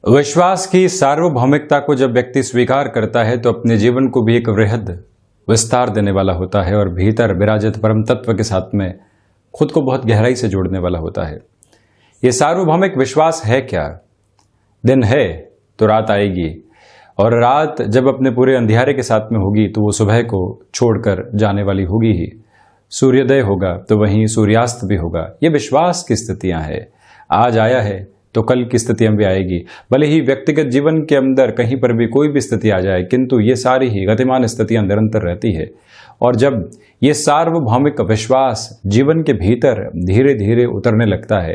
विश्वास की सार्वभौमिकता को जब व्यक्ति स्वीकार करता है तो अपने जीवन को भी एक वृहद विस्तार देने वाला होता है और भीतर विराजित परम तत्व के साथ में खुद को बहुत गहराई से जोड़ने वाला होता है। ये सार्वभौमिक विश्वास है क्या? दिन है तो रात आएगी, और रात जब अपने पूरे अंधियारे के साथ में होगी तो वो सुबह को छोड़कर जाने वाली होगी ही। सूर्योदय होगा तो वहीं सूर्यास्त भी होगा। ये विश्वास की स्थितियां हैं। आज आया है तो कल की स्थितियां भी आएगी। भले ही व्यक्तिगत जीवन के अंदर कहीं पर भी कोई भी स्थिति आ जाए, किंतु ये सारी ही गतिमान स्थितियां निरंतर रहती है। और जब ये सार्वभौमिक विश्वास जीवन के भीतर धीरे धीरे उतरने लगता है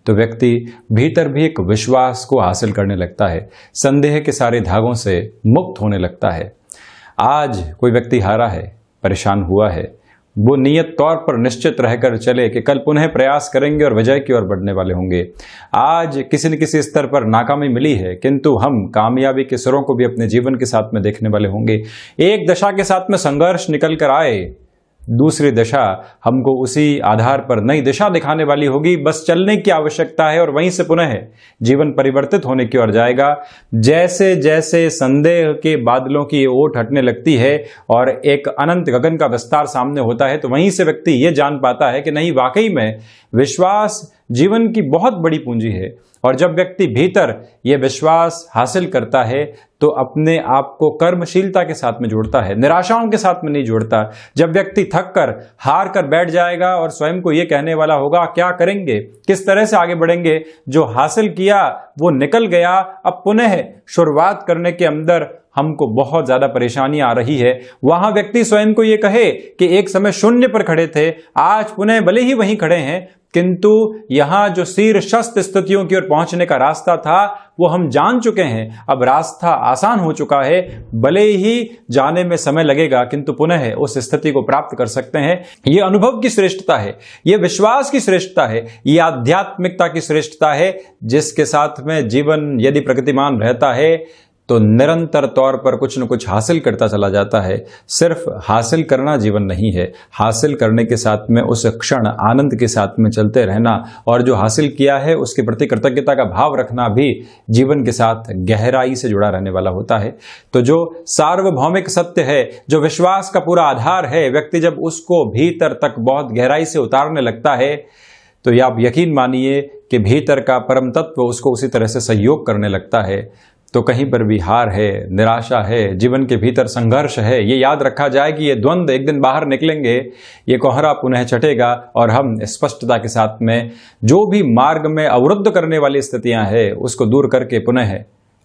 तो व्यक्ति भीतर भी एक विश्वास को हासिल करने लगता है, संदेह के सारे धागों से मुक्त होने लगता है। आज कोई व्यक्ति हारा है, परेशान हुआ है, वो नियत तौर पर निश्चित रहकर चले कि कल पुनः प्रयास करेंगे और विजय की ओर बढ़ने वाले होंगे। आज किसी न किसी स्तर पर नाकामी मिली है, किंतु हम कामयाबी के सुरों को भी अपने जीवन के साथ में देखने वाले होंगे। एक दशा के साथ में संघर्ष निकल कर आए, दूसरी दशा हमको उसी आधार पर नई दिशा दिखाने वाली होगी। बस चलने की आवश्यकता है और वहीं से पुनः जीवन परिवर्तित होने की ओर जाएगा। जैसे जैसे संदेह के बादलों की ओट हटने लगती है और एक अनंत गगन का विस्तार सामने होता है, तो वहीं से व्यक्ति ये जान पाता है कि नहीं, वाकई में विश्वास जीवन की बहुत बड़ी पूंजी है। और जब व्यक्ति भीतर ये विश्वास हासिल करता है तो अपने आप को कर्मशीलता के साथ में जोड़ता है, निराशाओं के साथ में नहीं जोड़ता। जब व्यक्ति थक कर हार कर बैठ जाएगा और स्वयं को ये कहने वाला होगा क्या करेंगे, किस तरह से आगे बढ़ेंगे, जो हासिल किया वो निकल गया, अब पुनः शुरुआत करने के अंदर हमको बहुत ज्यादा परेशानी आ रही है, वहां व्यक्ति स्वयं को ये कहे कि एक समय शून्य पर खड़े थे, आज पुनः भले ही वहीं खड़े हैं, किंतु यहां जो शीर्षस्थ स्थितियों की ओर पहुंचने का रास्ता था वो हम जान चुके हैं। अब रास्ता आसान हो चुका है, भले ही जाने में समय लगेगा, किंतु पुनः उस स्थिति को प्राप्त कर सकते हैं। ये अनुभव की श्रेष्ठता है, ये विश्वास की श्रेष्ठता है, ये आध्यात्मिकता की श्रेष्ठता है, जिसके साथ में जीवन यदि प्रगतिमान रहता है तो निरंतर तौर पर कुछ न कुछ हासिल करता चला जाता है। सिर्फ हासिल करना जीवन नहीं है, हासिल करने के साथ में उस क्षण आनंद के साथ में चलते रहना और जो हासिल किया है उसके प्रति कृतज्ञता का भाव रखना भी जीवन के साथ गहराई से जुड़ा रहने वाला होता है। तो जो सार्वभौमिक सत्य है, जो विश्वास का पूरा आधार है, व्यक्ति जब उसको भीतर तक बहुत गहराई से उतारने लगता है तो ये आप यकीन मानिए कि भीतर का परम तत्व उसको उसी तरह से सहयोग करने लगता है। तो कहीं पर भी हार है, निराशा है, जीवन के भीतर संघर्ष है, ये याद रखा जाए कि ये द्वंद्व एक दिन बाहर निकलेंगे, ये कोहरा पुनः छटेगा और हम स्पष्टता के साथ में जो भी मार्ग में अवरुद्ध करने वाली स्थितियां हैं उसको दूर करके पुनः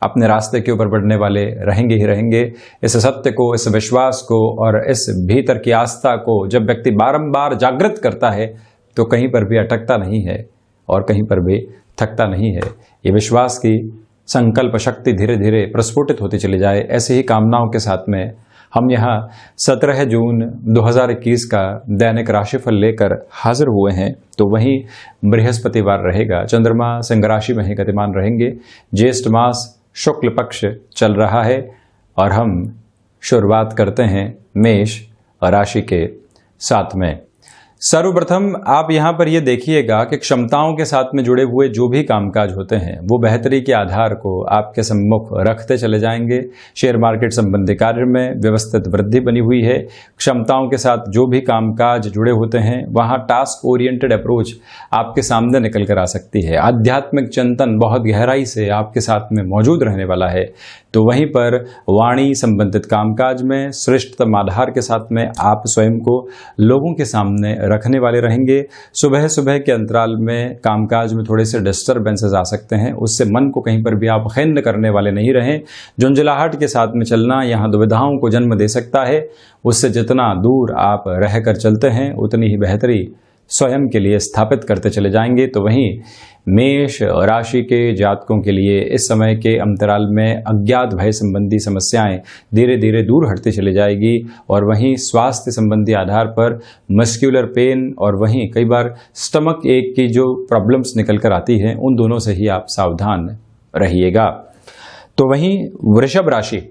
अपने रास्ते के ऊपर बढ़ने वाले रहेंगे ही रहेंगे। इस सत्य को, इस विश्वास को और इस भीतर की आस्था को जब व्यक्ति बारंबार जागृत करता है तो कहीं पर भी अटकता नहीं है और कहीं पर भी थकता नहीं है। ये विश्वास की संकल्प शक्ति धीरे धीरे प्रस्फुटित होती चली जाए, ऐसी ही कामनाओं के साथ में हम यहाँ 17 जून 2021 का दैनिक राशिफल लेकर हाजिर हुए हैं। तो वहीं बृहस्पतिवार रहेगा, चंद्रमा सिंह राशि में ही गतिमान रहेंगे, ज्येष्ठ मास शुक्ल पक्ष चल रहा है और हम शुरुआत करते हैं मेष राशि के साथ में। सर्वप्रथम आप यहाँ पर ये देखिएगा कि क्षमताओं के साथ में जुड़े हुए जो भी कामकाज होते हैं वो बेहतरी के आधार को आपके सम्मुख रखते चले जाएंगे। शेयर मार्केट संबंधी कार्य में व्यवस्थित वृद्धि बनी हुई है। क्षमताओं के साथ जो भी कामकाज जुड़े होते हैं वहाँ टास्क ओरिएंटेड अप्रोच आपके सामने निकल कर आ सकती है। आध्यात्मिक चिंतन बहुत गहराई से आपके साथ में मौजूद रहने वाला है। तो वहीं पर वाणी संबंधित कामकाज में श्रेष्ठतम आधार के साथ में आप स्वयं को लोगों के सामने रखने वाले रहेंगे। सुबह सुबह के अंतराल में कामकाज में थोड़े से डिस्टर्बेंसेस आ सकते हैं, उससे मन को कहीं पर भी आप खिन्न करने वाले नहीं रहें। झुंझलाहट के साथ में चलना यहाँ दुविधाओं को जन्म दे सकता है, उससे जितना दूर आप रहकर चलते हैं उतनी ही बेहतरी स्वयं के लिए स्थापित करते चले जाएंगे। तो वहीं मेष राशि के जातकों के लिए इस समय के अंतराल में अज्ञात भय संबंधी समस्याएं धीरे धीरे दूर हटती चली जाएगी और वहीं स्वास्थ्य संबंधी आधार पर मस्क्यूलर पेन और वहीं कई बार स्टमक एक की जो प्रॉब्लम्स निकल कर आती हैं उन दोनों से ही आप सावधान रहिएगा। तो वहीं वृषभ राशि,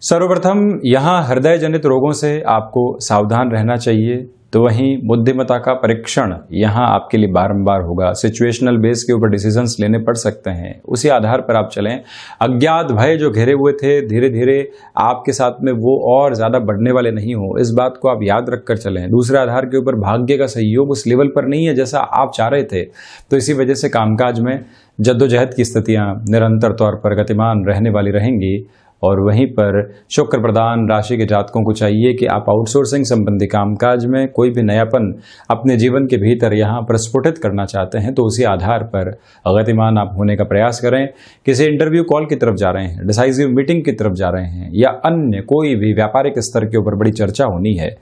सर्वप्रथम यहाँ हृदय जनित रोगों से आपको सावधान रहना चाहिए। तो वहीं बुद्धिमत्ता का परीक्षण यहाँ आपके लिए बारंबार होगा। सिचुएशनल बेस के ऊपर डिसीजंस लेने पड़ सकते हैं, उसी आधार पर आप चलें। अज्ञात भय जो घेरे हुए थे धीरे धीरे आपके साथ में वो और ज़्यादा बढ़ने वाले नहीं हो, इस बात को आप याद रखकर चलें। दूसरे आधार के ऊपर भाग्य का सहयोग उस लेवल पर नहीं है जैसा आप चाह रहे थे, तो इसी वजह से कामकाज में जद्दोजहद की स्थितियाँ निरंतर तौर पर गतिमान रहने वाली रहेंगी। और वहीं पर शुक्र प्रधान राशि के जातकों को चाहिए कि आप आउटसोर्सिंग संबंधी कामकाज में कोई भी नयापन अपने जीवन के भीतर यहाँ प्रस्फुटित करना चाहते हैं तो उसी आधार पर गतिमान आप होने का प्रयास करें। किसी इंटरव्यू कॉल की तरफ जा रहे हैं, डिसाइसिव मीटिंग की तरफ जा रहे हैं, या अन्य कोई भी व्यापारिक स्तर के ऊपर बड़ी चर्चा होनी है,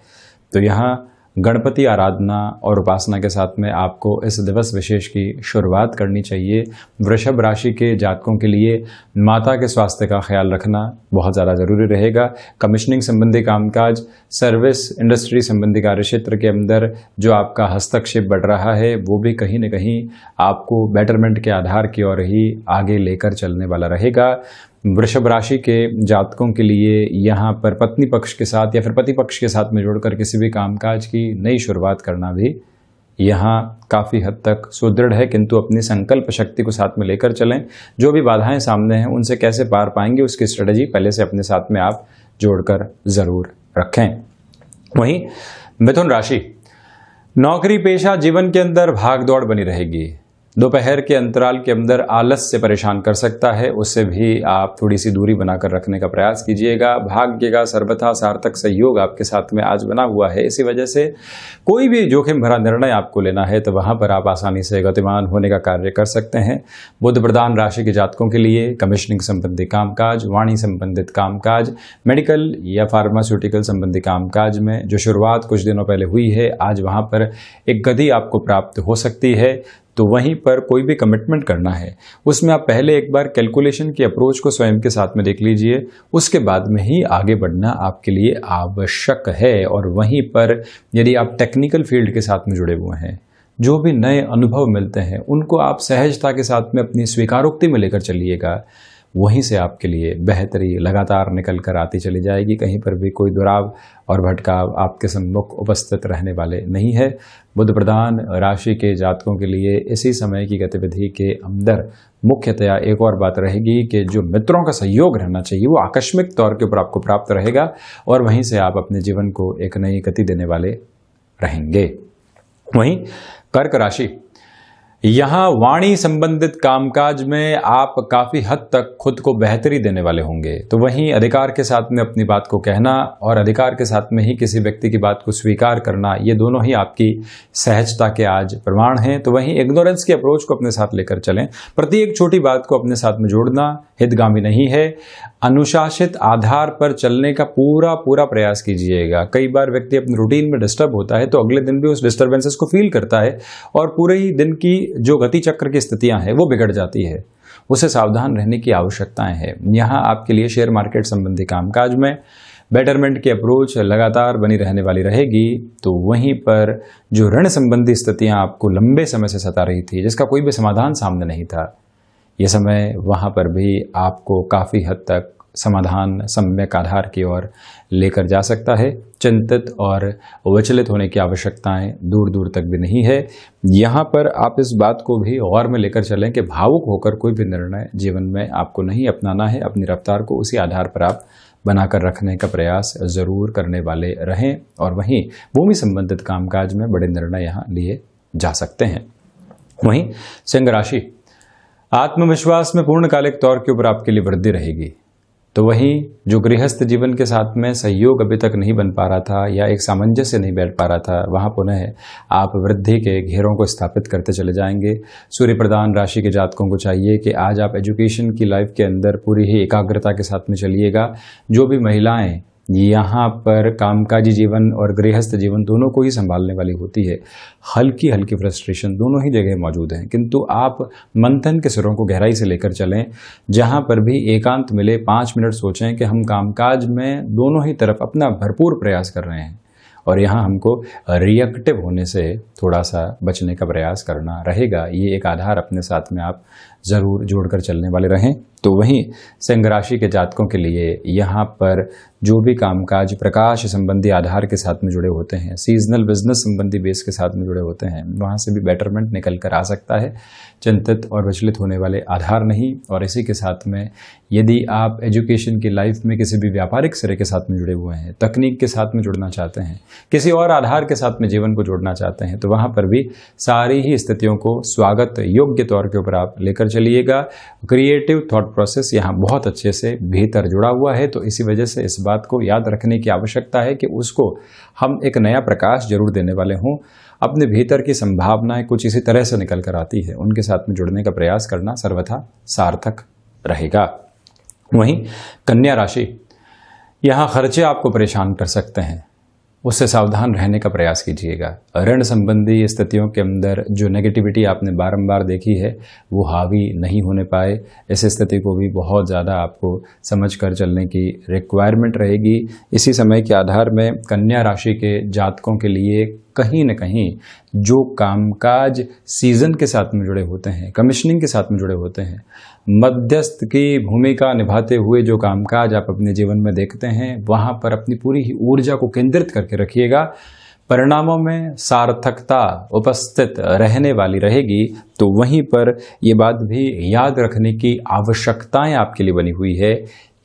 तो यहाँ गणपति आराधना और उपासना के साथ में आपको इस दिवस विशेष की शुरुआत करनी चाहिए। वृषभ राशि के जातकों के लिए माता के स्वास्थ्य का ख्याल रखना बहुत ज़्यादा ज़रूरी रहेगा। कमीशनिंग संबंधी कामकाज, सर्विस इंडस्ट्री संबंधी कार्य क्षेत्र के अंदर जो आपका हस्तक्षेप बढ़ रहा है वो भी कहीं न कहीं आपको बेटरमेंट के आधार की ओर ही आगे लेकर चलने वाला रहेगा। वृषभ राशि के जातकों के लिए यहाँ पर पत्नी पक्ष के साथ या फिर पति पक्ष के साथ में जुड़कर किसी भी कामकाज की नई शुरुआत करना भी यहाँ काफ़ी हद तक सुदृढ़ है, किंतु अपनी संकल्प शक्ति को साथ में लेकर चलें। जो भी बाधाएं सामने हैं उनसे कैसे पार पाएंगे उसकी स्ट्रेटजी पहले से अपने साथ में आप जोड़कर ज़रूर रखें। वहीं मिथुन राशि, नौकरी पेशा जीवन के अंदर भाग दौड़ बनी रहेगी। दोपहर के अंतराल के अंदर आलस से परेशान कर सकता है, उससे भी आप थोड़ी सी दूरी बनाकर रखने का प्रयास कीजिएगा। भाग्य का सर्वथा सार्थक सहयोग आपके साथ में आज बना हुआ है, इसी वजह से कोई भी जोखिम भरा निर्णय आपको लेना है तो वहां पर आप आसानी से गतिमान होने का कार्य कर सकते हैं। बुध प्रधान राशि के जातकों के लिए कमीशनिंग संबंधी कामकाज, वाणी संबंधित कामकाज, मेडिकल या फार्मास्यूटिकल संबंधी कामकाज में जो शुरुआत कुछ दिनों पहले हुई है, आज वहां पर एक गति आपको प्राप्त हो सकती है। तो वहीं पर कोई भी कमिटमेंट करना है उसमें आप पहले एक बार कैलकुलेशन की अप्रोच को स्वयं के साथ में देख लीजिए, उसके बाद में ही आगे बढ़ना आपके लिए आवश्यक है। और वहीं पर यदि आप टेक्निकल फील्ड के साथ में जुड़े हुए हैं, जो भी नए अनुभव मिलते हैं उनको आप सहजता के साथ में अपनी स्वीकारोक्ति में लेकर चलिएगा, वहीं से आपके लिए बेहतरी लगातार निकल कर आती चली जाएगी। कहीं पर भी कोई दुराव और भटकाव आपके सम्मुख उपस्थित रहने वाले नहीं है। बुध प्रधान राशि के जातकों के लिए इसी समय की गतिविधि के अंदर मुख्यतया एक और बात रहेगी कि जो मित्रों का सहयोग रहना चाहिए वो आकस्मिक तौर के ऊपर आपको प्राप्त रहेगा और वहीं से आप अपने जीवन को एक नई गति देने वाले रहेंगे। वहीं कर्क राशि, यहाँ वाणी संबंधित कामकाज में आप काफ़ी हद तक खुद को बेहतरी देने वाले होंगे। तो वहीं अधिकार के साथ में अपनी बात को कहना और अधिकार के साथ में ही किसी व्यक्ति की बात को स्वीकार करना, ये दोनों ही आपकी सहजता के आज प्रमाण हैं। तो वहीं इग्नोरेंस की अप्रोच को अपने साथ लेकर चलें। प्रत्येक छोटी बात को अपने साथ में जोड़ना हितगामी नहीं है। अनुशासित आधार पर चलने का पूरा प्रयास कीजिएगा। कई बार व्यक्ति अपने रूटीन में डिस्टर्ब होता है तो अगले दिन भी उस डिस्टर्बेंसेस को फील करता है और पूरे ही दिन की जो गति चक्र की स्थितियां हैं वो बिगड़ जाती है। उसे सावधान रहने की आवश्यकताएं हैं। यहाँ आपके लिए शेयर मार्केट संबंधी कामकाज में बेटरमेंट की अप्रोच लगातार बनी रहने वाली रहेगी। तो वहीं पर जो ऋण संबंधी स्थितियां आपको लंबे समय से सता रही थी, जिसका कोई भी समाधान सामने नहीं था, ये समय वहाँ पर भी आपको काफ़ी हद तक समाधान सम्यक आधार की ओर लेकर जा सकता है। चिंतित और विचलित होने की आवश्यकताएं दूर दूर तक भी नहीं है। यहाँ पर आप इस बात को भी गौर में लेकर चलें कि भावुक होकर कोई भी निर्णय जीवन में आपको नहीं अपनाना है। अपनी रफ्तार को उसी आधार पर आप बनाकर रखने का प्रयास जरूर करने वाले रहें। और वहीं भूमि संबंधित कामकाज में बड़े निर्णय यहाँ लिए जा सकते हैं। वहीं सिंह राशि, आत्मविश्वास में पूर्णकालिक तौर के ऊपर आपके लिए वृद्धि रहेगी। तो वहीं जो गृहस्थ जीवन के साथ में सहयोग अभी तक नहीं बन पा रहा था या एक सामंजस्य नहीं बैठ पा रहा था, वहां पुनः आप वृद्धि के घेरों को स्थापित करते चले जाएंगे। सूर्य प्रधान राशि के जातकों को चाहिए कि आज आप एजुकेशन की लाइफ के अंदर पूरी ही एकाग्रता के साथ में चलिएगा। जो भी महिलाएं यहाँ पर कामकाजी जीवन और गृहस्थ जीवन दोनों को ही संभालने वाली होती है, हल्की हल्की फ्रस्ट्रेशन दोनों ही जगह मौजूद हैं, किंतु आप मंथन के सिरों को गहराई से लेकर चलें। जहाँ पर भी एकांत मिले 5 मिनट सोचें कि हम कामकाज में दोनों ही तरफ अपना भरपूर प्रयास कर रहे हैं और यहाँ हमको रिएक्टिव होने से थोड़ा सा बचने का प्रयास करना रहेगा। ये एक आधार अपने साथ में आप ज़रूर जोड़कर चलने वाले रहें। तो वहीं सिंह राशि के जातकों के लिए यहाँ पर जो भी कामकाज प्रकाश संबंधी आधार के साथ में जुड़े होते हैं, सीजनल बिजनेस संबंधी बेस के साथ में जुड़े होते हैं, वहाँ से भी बेटरमेंट निकल कर आ सकता है। चिंतित और विचलित होने वाले आधार नहीं। और इसी के साथ में यदि आप एजुकेशन की लाइफ में किसी भी व्यापारिक सिरे के साथ में जुड़े हुए हैं, तकनीक के साथ में जुड़ना चाहते हैं, किसी और आधार के साथ में जीवन को जोड़ना चाहते हैं, तो वहाँ पर भी सारी ही स्थितियों को स्वागत योग्य तौर के ऊपर आप लेकर चलिएगा। क्रिएटिव थॉट प्रोसेस यहाँ बहुत अच्छे से भीतर जुड़ा हुआ है, तो इसी वजह से इस बात को याद रखने की आवश्यकता है कि उसको हम एक नया प्रकाश जरूर देने वाले हों। अपने भीतर की संभावनाएं कुछ इसी तरह से निकल कर आती है, उनके साथ में जुड़ने का प्रयास करना सर्वथा सार्थक रहेगा। वहीं कन्या राशि, यहाँ खर्चे आपको परेशान कर सकते हैं, उससे सावधान रहने का प्रयास कीजिएगा। ऋण संबंधी स्थितियों के अंदर जो नेगेटिविटी आपने बारंबार देखी है वो हावी नहीं होने पाए, इस स्थिति को भी बहुत ज़्यादा आपको समझ कर चलने की रिक्वायरमेंट रहेगी। इसी समय के आधार में कन्या राशि के जातकों के लिए कहीं न कहीं जो कामकाज सीजन के साथ में जुड़े होते हैं, कमिश्निंग के साथ में जुड़े होते हैं, मध्यस्थ की भूमिका निभाते हुए जो कामकाज आप अपने जीवन में देखते हैं, वहाँ पर अपनी पूरी ही ऊर्जा को केंद्रित करके रखिएगा। परिणामों में सार्थकता उपस्थित रहने वाली रहेगी। तो वहीं पर ये बात भी याद रखने की आवश्यकताएं आपके लिए बनी हुई है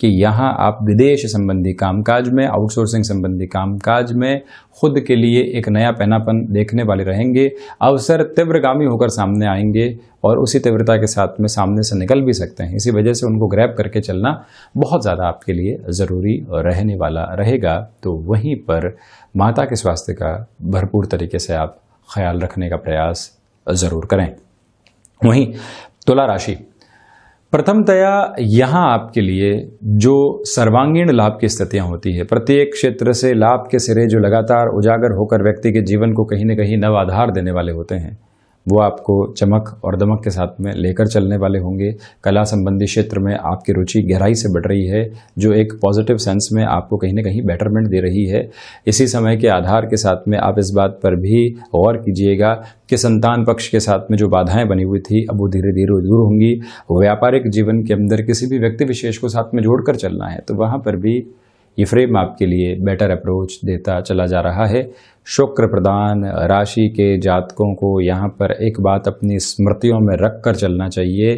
कि यहाँ आप विदेश संबंधी कामकाज में, आउटसोर्सिंग संबंधी कामकाज में खुद के लिए एक नया पहनापन देखने वाले रहेंगे। अवसर तीव्रगामी होकर सामने आएंगे और उसी तीव्रता के साथ में सामने से निकल भी सकते हैं। इसी वजह से उनको ग्रैब करके चलना बहुत ज़्यादा आपके लिए ज़रूरी रहने वाला रहेगा। तो वहीं पर माता के स्वास्थ्य का भरपूर तरीके से आप ख्याल रखने का प्रयास ज़रूर करें। वहीं तुला राशि, प्रथमतया यहाँ आपके लिए जो सर्वांगीण लाभ की स्थितियां होती है, प्रत्येक क्षेत्र से लाभ के सिरे जो लगातार उजागर होकर व्यक्ति के जीवन को कहीं न कहीं नव आधार देने वाले होते हैं, वो आपको चमक और दमक के साथ में लेकर चलने वाले होंगे। कला संबंधी क्षेत्र में आपकी रुचि गहराई से बढ़ रही है, जो एक पॉजिटिव सेंस में आपको कहीं न कहीं बेटरमेंट दे रही है। इसी समय के आधार के साथ में आप इस बात पर भी गौर कीजिएगा कि संतान पक्ष के साथ में जो बाधाएं बनी हुई थी अब वो धीरे धीरे दूर होंगी। व्यापारिक जीवन के अंदर किसी भी व्यक्ति विशेष को साथ में जोड़कर चलना है, तो वहाँ पर भी ये फ्रेम आपके लिए बेटर अप्रोच देता चला जा रहा है। शुक्र प्रदान राशि के जातकों को यहाँ पर एक बात अपनी स्मृतियों में रख कर चलना चाहिए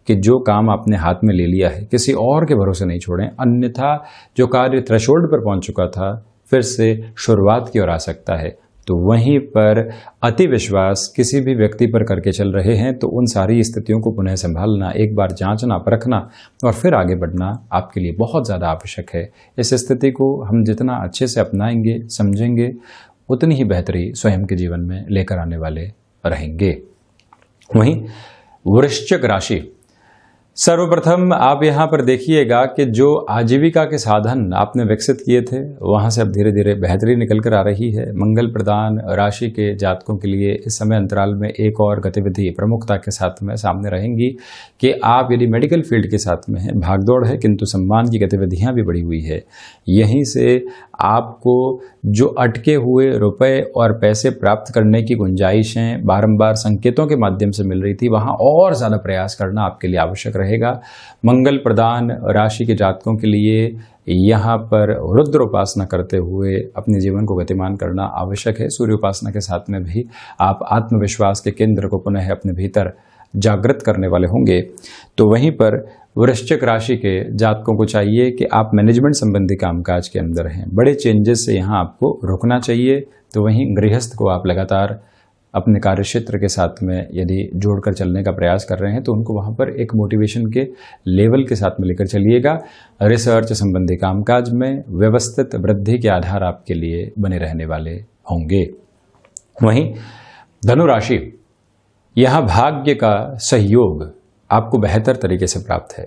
कि जो काम आपने हाथ में ले लिया है किसी और के भरोसे नहीं छोड़ें, अन्यथा जो कार्य थ्रेशोल्ड पर पहुँच चुका था फिर से शुरुआत की ओर आ सकता है। तो वहीं पर अति विश्वास किसी भी व्यक्ति पर करके चल रहे हैं तो उन सारी स्थितियों को पुनः संभालना, एक बार जांचना, परखना और फिर आगे बढ़ना आपके लिए बहुत ज़्यादा आवश्यक है। इस स्थिति को हम जितना अच्छे से अपनाएंगे, समझेंगे, उतनी ही बेहतरी स्वयं के जीवन में लेकर आने वाले रहेंगे। वहीं वृश्चिक राशि, सर्वप्रथम आप यहाँ पर देखिएगा कि जो आजीविका के साधन आपने विकसित किए थे वहाँ से अब धीरे धीरे बेहतरी निकल कर आ रही है। मंगल प्रदान राशि के जातकों के लिए इस समय अंतराल में एक और गतिविधि प्रमुखता के साथ में सामने रहेंगी कि आप यदि मेडिकल फील्ड के साथ में हैं, भागदौड़ है किंतु सम्मान की गतिविधियाँ भी बढ़ी हुई है। यहीं से आपको जो अटके हुए रुपए और पैसे प्राप्त करने की गुंजाइशें बारंबार संकेतों के माध्यम से मिल रही थी, वहाँ और ज़्यादा प्रयास करना आपके लिए आवश्यक रहेगा। मंगल प्रदान राशि के जातकों के लिए यहाँ पर रुद्र उपासना करते हुए अपने जीवन को गतिमान करना आवश्यक है। सूर्य उपासना के साथ में भी आप आत्मविश्वास के केंद्र को पुनः अपने भीतर जागृत करने वाले होंगे। तो वहीं पर वृश्चिक राशि के जातकों को चाहिए कि आप मैनेजमेंट संबंधी कामकाज के अंदर हैं, बड़े चेंजेस से यहाँ आपको रुकना चाहिए। तो वहीं गृहस्थ को आप लगातार अपने कार्य क्षेत्र के साथ में यदि जोड़कर चलने का प्रयास कर रहे हैं तो उनको वहाँ पर एक मोटिवेशन के लेवल के साथ में लेकर चलिएगा। रिसर्च संबंधी कामकाज में व्यवस्थित वृद्धि के आधार आपके लिए बने रहने वाले होंगे। वहीं धनु राशि, यहाँ भाग्य का सहयोग आपको बेहतर तरीके से प्राप्त है।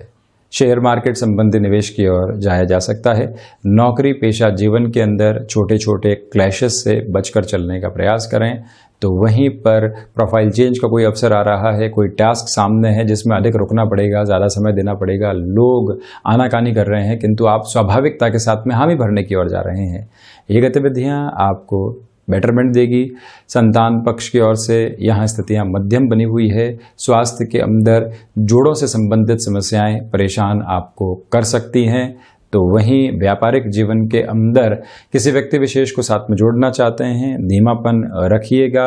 शेयर मार्केट संबंधी निवेश की ओर जाया जा सकता है। नौकरी पेशा जीवन के अंदर छोटे छोटे क्लैशेस से बचकर चलने का प्रयास करें। तो वहीं पर प्रोफाइल चेंज का कोई अवसर आ रहा है, कोई टास्क सामने है जिसमें अधिक रुकना पड़ेगा, ज़्यादा समय देना पड़ेगा, लोग आनाकानी कर रहे हैं किंतु आप स्वाभाविकता के साथ में हामी भरने की ओर जा रहे हैं। ये गतिविधियाँ आपको बेटरमेंट देगी। संतान पक्ष की ओर से यहाँ स्थितियाँ मध्यम बनी हुई है। स्वास्थ्य के अंदर जोड़ों से संबंधित समस्याएं परेशान आपको कर सकती हैं। तो वहीं व्यापारिक जीवन के अंदर किसी व्यक्ति विशेष को साथ में जोड़ना चाहते हैं, धीमापन रखिएगा।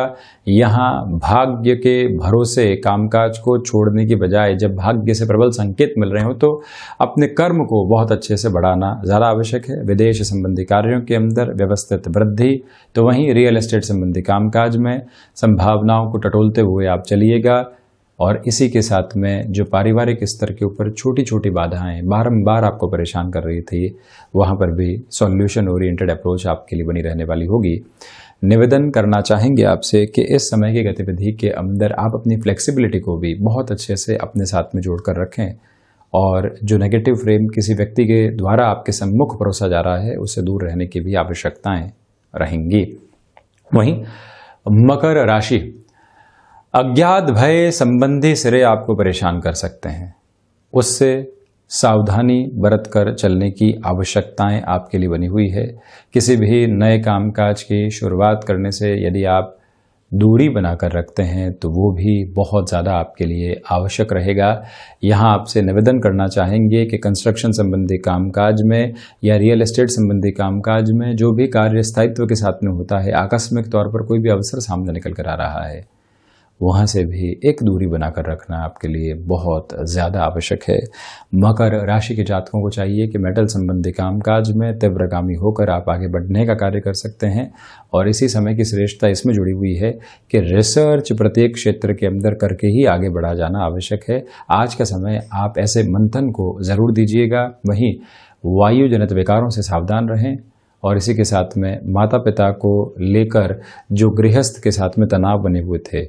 यहाँ भाग्य के भरोसे कामकाज को छोड़ने की बजाय जब भाग्य से प्रबल संकेत मिल रहे हो तो अपने कर्म को बहुत अच्छे से बढ़ाना ज़्यादा आवश्यक है। विदेश संबंधी कार्यों के अंदर व्यवस्थित वृद्धि, तो वहीं रियल एस्टेट संबंधी कामकाज में संभावनाओं को टटोलते हुए आप चलिएगा। और इसी के साथ में जो पारिवारिक स्तर के ऊपर छोटी छोटी बाधाएं बारंबार आपको परेशान कर रही थी, वहां पर भी सॉल्यूशन ओरिएंटेड अप्रोच आपके लिए बनी रहने वाली होगी। निवेदन करना चाहेंगे आपसे कि इस समय की गतिविधि के अंदर आप अपनी फ्लेक्सिबिलिटी को भी बहुत अच्छे से अपने साथ में जोड़कर रखें और जो नेगेटिव फ्रेम किसी व्यक्ति के द्वारा आपके सम्मुख परोसा जा रहा है उससे दूर रहने की भी आवश्यकताएं रहेंगी। वहीं मकर राशि, अज्ञात भय संबंधी सिरे आपको परेशान कर सकते हैं, उससे सावधानी बरत कर चलने की आवश्यकताएं आपके लिए बनी हुई है। किसी भी नए कामकाज की शुरुआत करने से यदि आप दूरी बनाकर रखते हैं तो वो भी बहुत ज़्यादा आपके लिए आवश्यक रहेगा। यहाँ आपसे निवेदन करना चाहेंगे कि कंस्ट्रक्शन संबंधी कामकाज में या रियल एस्टेट संबंधी कामकाज में जो भी कार्य स्थायित्व के साथ में होता है, आकस्मिक तौर पर कोई भी अवसर सामने निकल कर आ रहा है, वहाँ से भी एक दूरी बनाकर रखना आपके लिए बहुत ज़्यादा आवश्यक है। मकर राशि के जातकों को चाहिए कि मेटल संबंधी कामकाज में तीव्रगामी होकर आप आगे बढ़ने का कार्य कर सकते हैं और इसी समय की श्रेष्ठता इसमें जुड़ी हुई है कि रिसर्च प्रत्येक क्षेत्र के अंदर करके ही आगे बढ़ा जाना आवश्यक है। आज का समय आप ऐसे मंथन को ज़रूर दीजिएगा। वहीं वायु जनित विकारों से सावधान रहें और इसी के साथ में माता पिता को लेकर जो गृहस्थ के साथ में तनाव बने हुए थे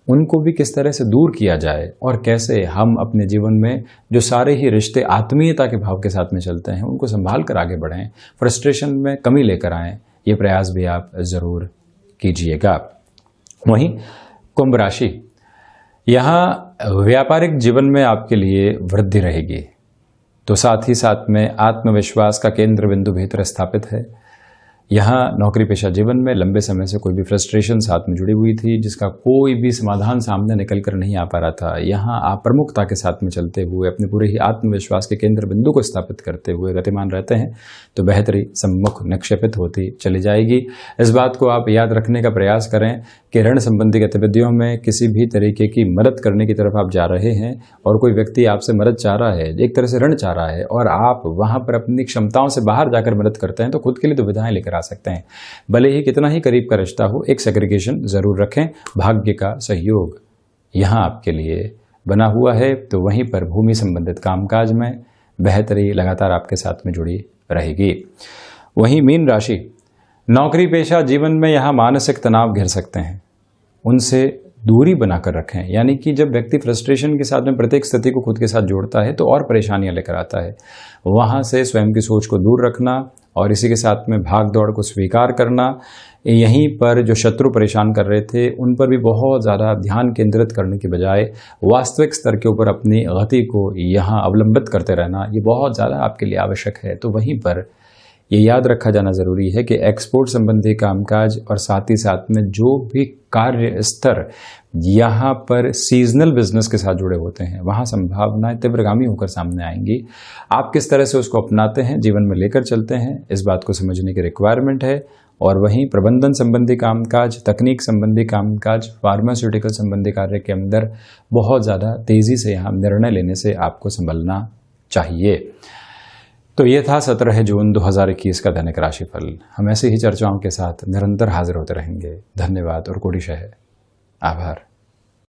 उनको भी किस तरह से दूर किया जाए और कैसे हम अपने जीवन में जो सारे ही रिश्ते आत्मीयता के भाव के साथ में चलते हैं उनको संभाल कर आगे बढ़ें, फ्रस्ट्रेशन में कमी लेकर आएं, ये प्रयास भी आप ज़रूर कीजिएगा। वहीं कुंभ राशि, यहाँ व्यापारिक जीवन में आपके लिए वृद्धि रहेगी, तो साथ ही साथ में आत्मविश्वास का केंद्र बिंदु भीतर स्थापित है। यहाँ नौकरी पेशा जीवन में लंबे समय से कोई भी फ्रस्ट्रेशन साथ में जुड़ी हुई थी जिसका कोई भी समाधान सामने निकल कर नहीं आ पा रहा था, यहाँ आप प्रमुखता के साथ में चलते हुए अपने पूरे ही आत्मविश्वास के केंद्र बिंदु को स्थापित करते हुए गतिमान रहते हैं तो बेहतरी सम्मुख निक्षेपित होती चली जाएगी। इस बात को आप याद रखने का प्रयास करें कि ऋण संबंधी गतिविधियों में किसी भी तरीके की मदद करने की तरफ आप जा रहे हैं और कोई व्यक्ति आपसे मदद चाह रहा है, एक तरह से ऋण चाह रहा है और आप वहाँ पर अपनी क्षमताओं से बाहर जाकर मदद करते हैं तो खुद के लिए दुविधाएं लेकर सकते हैं। भले ही कितना ही करीब का रिश्ता हो, एक सेग्रीगेशन जरूर रखें। भाग्य का सहयोग यहां आपके लिए बना हुआ है तो वहीं पर भूमि संबंधित कामकाज में बेहतरी लगातार आपके साथ में जुड़ी रहेगी। वहीं मीन राशि, नौकरी पेशा जीवन में यहां मानसिक तनाव घिर सकते हैं, उनसे दूरी बनाकर रखें। यानी कि जब व्यक्ति फ्रस्ट्रेशन के साथ में प्रत्येक स्थिति को खुद के साथ जोड़ता है तो और परेशानियां लेकर आता है। वहां से स्वयं की सोच को दूर रखना और इसी के साथ में भाग दौड़ को स्वीकार करना। यहीं पर जो शत्रु परेशान कर रहे थे उन पर भी बहुत ज़्यादा ध्यान केंद्रित करने के बजाय वास्तविक स्तर के ऊपर अपनी गति को यहाँ अवलंबित करते रहना, ये बहुत ज़्यादा आपके लिए आवश्यक है। तो वहीं पर ये याद रखा जाना ज़रूरी है कि एक्सपोर्ट संबंधी कामकाज और साथ ही साथ में जो भी कार्य स्तर यहाँ पर सीजनल बिजनेस के साथ जुड़े होते हैं वहाँ संभावनाएं तीव्रगामी होकर सामने आएंगी। आप किस तरह से उसको अपनाते हैं, जीवन में लेकर चलते हैं, इस बात को समझने की रिक्वायरमेंट है। और वहीं प्रबंधन संबंधी कामकाज, तकनीक संबंधी कामकाज, फार्मास्यूटिकल संबंधी कार्य के अंदर बहुत ज़्यादा तेज़ी से यहाँ निर्णय लेने से आपको संभलना चाहिए। तो ये था 17 जून 2021 का दैनिक राशिफल। हम ऐसे ही चर्चाओं के साथ निरंतर हाजिर होते रहेंगे। धन्यवाद और कोटिशः आभार।